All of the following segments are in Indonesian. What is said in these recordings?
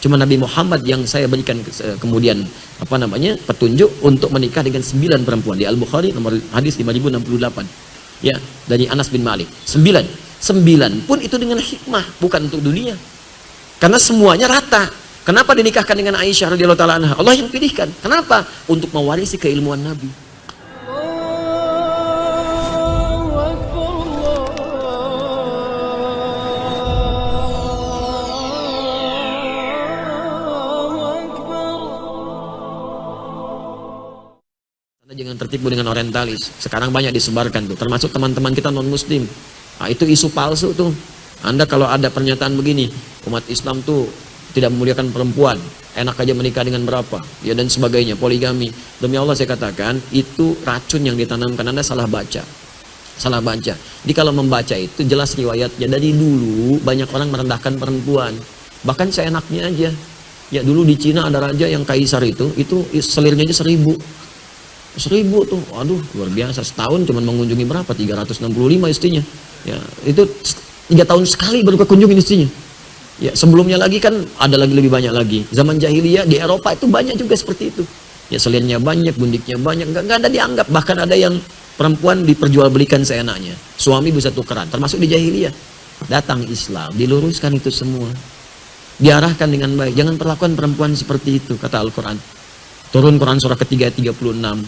Cuma Nabi Muhammad yang saya berikan kemudian petunjuk untuk menikah dengan 9 perempuan. Di Al-Bukhari nomor hadis 5068. Ya, dari Anas bin Malik. 9 pun itu dengan hikmah, bukan untuk dunia. Karena semuanya rata. Kenapa dinikahkan dengan Aisyah radhiyallahu taala anha? Allah yang pilihkan. Kenapa? Untuk mewarisi keilmuan Nabi. Jangan tertipu dengan orientalis. Sekarang banyak disebarkan tuh, termasuk teman-teman kita non muslim. Nah, itu isu palsu tuh. Anda kalau ada pernyataan begini, umat Islam tuh tidak memuliakan perempuan, enak aja menikah dengan berapa, ya dan sebagainya, poligami. Demi Allah saya katakan, itu racun yang ditanamkan. Anda salah baca. Salah baca. Jadi kalau membaca itu jelas riwayatnya. Dari dulu banyak orang merendahkan perempuan. Bahkan seenaknya aja. Ya dulu di Cina ada raja yang kaisar itu selirnya aja 1000 tuh, waduh luar biasa. Setahun cuma mengunjungi berapa? 365 istrinya. Ya, itu 3 tahun sekali baru kekunjungin istrinya. Ya, sebelumnya lagi kan ada lagi lebih banyak lagi. Zaman jahiliyah di Eropa itu banyak juga seperti itu. Ya, selirnya banyak, gundiknya banyak, nggak ada dianggap. Bahkan ada yang perempuan diperjualbelikan seenaknya. Suami bisa tukeran, termasuk di jahiliyah. Datang Islam, diluruskan itu semua. Diarahkan dengan baik. Jangan perlakukan perempuan seperti itu, kata Al-Quran. Turun Quran surah ketiga 36,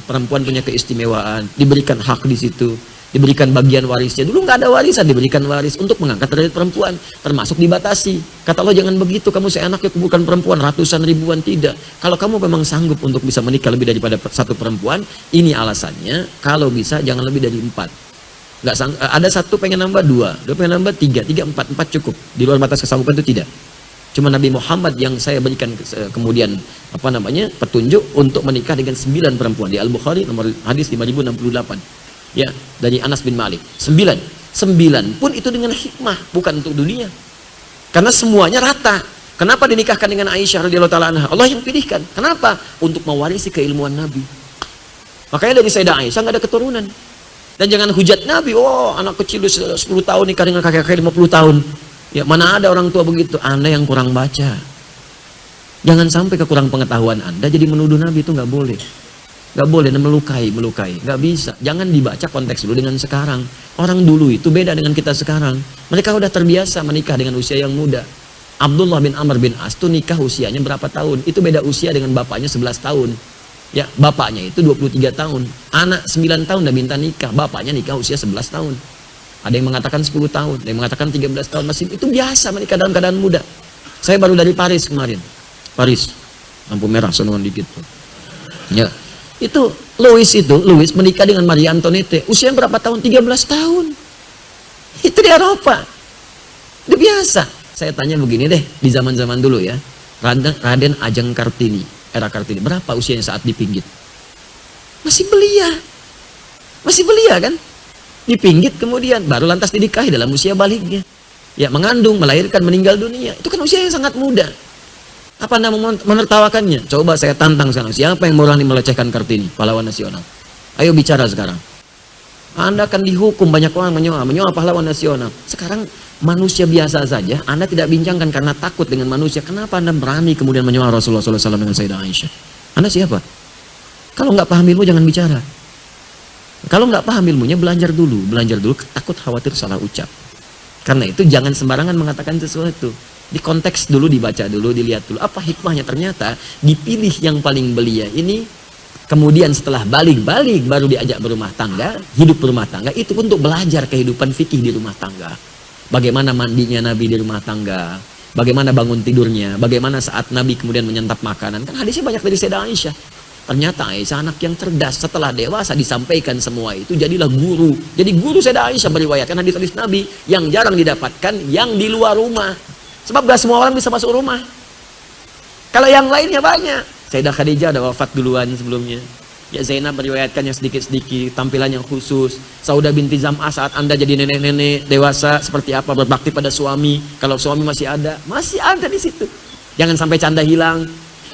perempuan punya keistimewaan, diberikan hak di situ, diberikan bagian warisnya. Dulu nggak ada warisan, diberikan waris untuk mengangkat derajat perempuan, termasuk dibatasi. Kata Allah jangan begitu, kamu seenaknya bukan perempuan ratusan ribuan, tidak. Kalau kamu memang sanggup untuk bisa menikah lebih daripada 1 perempuan, ini alasannya. Kalau bisa jangan lebih dari 4. Ada 1 pengen nambah 2 pengen nambah 3, 4 cukup. Di luar batas kesanggupan itu tidak. Cuma Nabi Muhammad yang saya berikan kemudian petunjuk untuk menikah dengan 9 perempuan. Di Al-Bukhari nomor hadis 5068. Ya, dari Anas bin Malik. 9 pun itu dengan hikmah, bukan untuk dunia. Karena semuanya rata. Kenapa dinikahkan dengan Aisyah radhiyallahu taala anha? Allah yang pilihkan. Kenapa? Untuk mewarisi keilmuan Nabi. Makanya dari Sayyidah Aisyah nggak ada keturunan. Dan jangan hujat Nabi, oh anak kecil 10 tahun nikah dengan kakek-kakek 50 tahun. Ya, mana ada orang tua begitu? Anda yang kurang baca. Jangan sampai kekurang pengetahuan Anda jadi menuduh Nabi, itu nggak boleh. Nggak boleh, dan melukai. Nggak bisa. Jangan dibaca konteks dulu dengan sekarang. Orang dulu itu beda dengan kita sekarang. Mereka udah terbiasa menikah dengan usia yang muda. Abdullah bin Amr bin As itu nikah usianya berapa tahun? Itu beda usia dengan bapaknya 11 tahun. Ya, bapaknya itu 23 tahun. Anak 9 tahun udah minta nikah. Bapaknya nikah usia 11 tahun. Ada yang mengatakan 10 tahun, ada yang mengatakan 13 tahun, masih itu biasa menikah dalam keadaan muda. Saya baru dari Paris kemarin. Paris, lampu merah sonongan dikit. Ya, itu Louis menikah dengan Maria Antoinette, usia berapa tahun? 13 tahun. Itu di Eropa. Itu biasa. Saya tanya begini deh, di zaman-zaman dulu ya, Raden Ajeng Kartini, era Kartini, berapa usianya saat dipinggit? Masih belia kan? Dipinggit kemudian baru lantas dinikahi dalam usia baliknya. Ya, mengandung, melahirkan, meninggal dunia. Itu kan usia yang sangat muda. Apa Anda menertawakannya? Coba saya tantang sekarang. Siapa yang berani melecehkan Kartini, pahlawan nasional? Ayo bicara sekarang. Anda akan dihukum, banyak orang menyoal pahlawan nasional. Sekarang manusia biasa saja, Anda tidak bincangkan karena takut dengan manusia. Kenapa Anda berani kemudian menyoal Rasulullah SAW dengan Sayyidah Aisyah? Anda siapa? Kalau nggak paham ilmu jangan bicara. Kalau nggak paham ilmunya belajar dulu, takut khawatir salah ucap. Karena itu jangan sembarangan mengatakan sesuatu. Di konteks dulu, dibaca dulu, dilihat dulu apa hikmahnya. Ternyata dipilih yang paling belia ini, kemudian setelah balik baru diajak berumah tangga, hidup berumah tangga, itu untuk belajar kehidupan fikih di rumah tangga. Bagaimana mandinya Nabi di rumah tangga, bagaimana bangun tidurnya, bagaimana saat Nabi kemudian menyantap makanan. Kan hadisnya banyak dari Sayyidah Aisyah. Ternyata Aisyah anak yang cerdas, setelah dewasa disampaikan semua itu, jadilah guru. Jadi guru Sayyidah Aisyah meriwayatkan hadis-hadis Nabi yang jarang didapatkan yang di luar rumah. Sebab gak semua orang bisa masuk rumah. Kalau yang lainnya banyak. Sayyidah Khadijah udah wafat duluan sebelumnya. Ya, Zainab meriwayatkan yang sedikit-sedikit, tampilan yang khusus. Saudah binti Zam'ah saat Anda jadi nenek-nenek dewasa seperti apa berbakti pada suami. Kalau suami masih ada di situ. Jangan sampai canda hilang.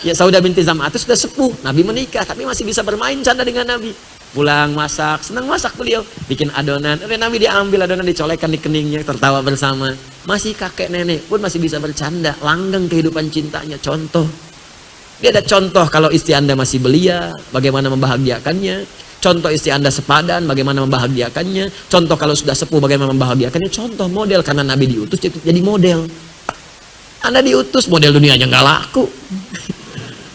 Ya, Saudah binti Zam'ah itu sudah sepuh, Nabi menikah tapi masih bisa bermain canda dengan Nabi. Pulang masak, senang masak beliau, bikin adonan. Oleh Nabi diambil adonan, dicolekkan di keningnya, tertawa bersama. Masih kakek nenek pun masih bisa bercanda, langgeng kehidupan cintanya. Contoh, dia ada contoh kalau istri Anda masih belia, bagaimana membahagiakannya. Contoh istri Anda sepadan, bagaimana membahagiakannya. Contoh kalau sudah sepuh, bagaimana membahagiakannya. Contoh model, karena Nabi diutus jadi model. Anda diutus, model dunianya nggak laku.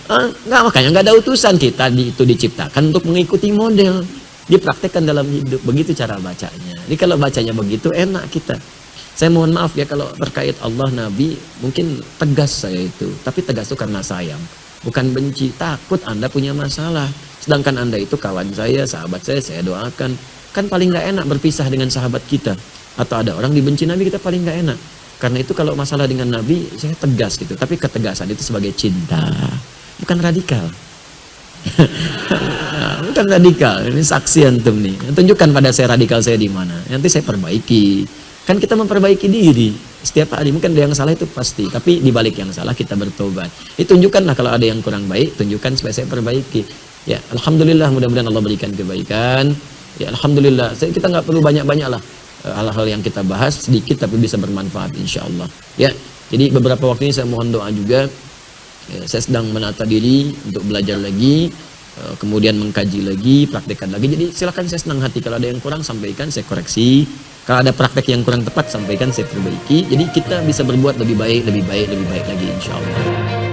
Nggak, makanya nggak ada utusan. Kita itu diciptakan untuk mengikuti model, dipraktekkan dalam hidup. Begitu cara bacanya. Jadi kalau bacanya begitu enak kita. Saya mohon maaf ya kalau terkait Allah, Nabi, mungkin tegas saya itu. Tapi tegas itu karena sayang, bukan benci. Takut Anda punya masalah. Sedangkan Anda itu kawan saya, sahabat saya doakan. Kan paling nggak enak berpisah dengan sahabat kita. Atau ada orang dibenci Nabi, kita paling nggak enak. Karena itu kalau masalah dengan Nabi, saya tegas gitu. Tapi ketegasan itu sebagai cinta, bukan radikal. Bukan radikal. Ini saksi antum nih. Tunjukkan pada saya radikal saya di mana. Nanti saya perbaiki. Kan kita memperbaiki diri setiap hari. Mungkin ada yang salah itu pasti. Tapi di balik yang salah kita bertobat. Tunjukkanlah kalau ada yang kurang baik. Tunjukkan supaya saya perbaiki. Ya, alhamdulillah, mudah-mudahan Allah berikan kebaikan. Ya, alhamdulillah. Kita nggak perlu banyak-banyak lah. Hal-hal yang kita bahas sedikit tapi bisa bermanfaat insya Allah. Ya, jadi beberapa waktu ini saya mohon doa juga. Ya, saya sedang menata diri untuk belajar lagi, kemudian mengkaji lagi, praktekkan lagi. Jadi silakan, saya senang hati kalau ada yang kurang sampaikan, saya koreksi. Kalau ada praktek yang kurang tepat sampaikan, saya perbaiki. Jadi kita bisa berbuat lebih baik lagi insya Allah.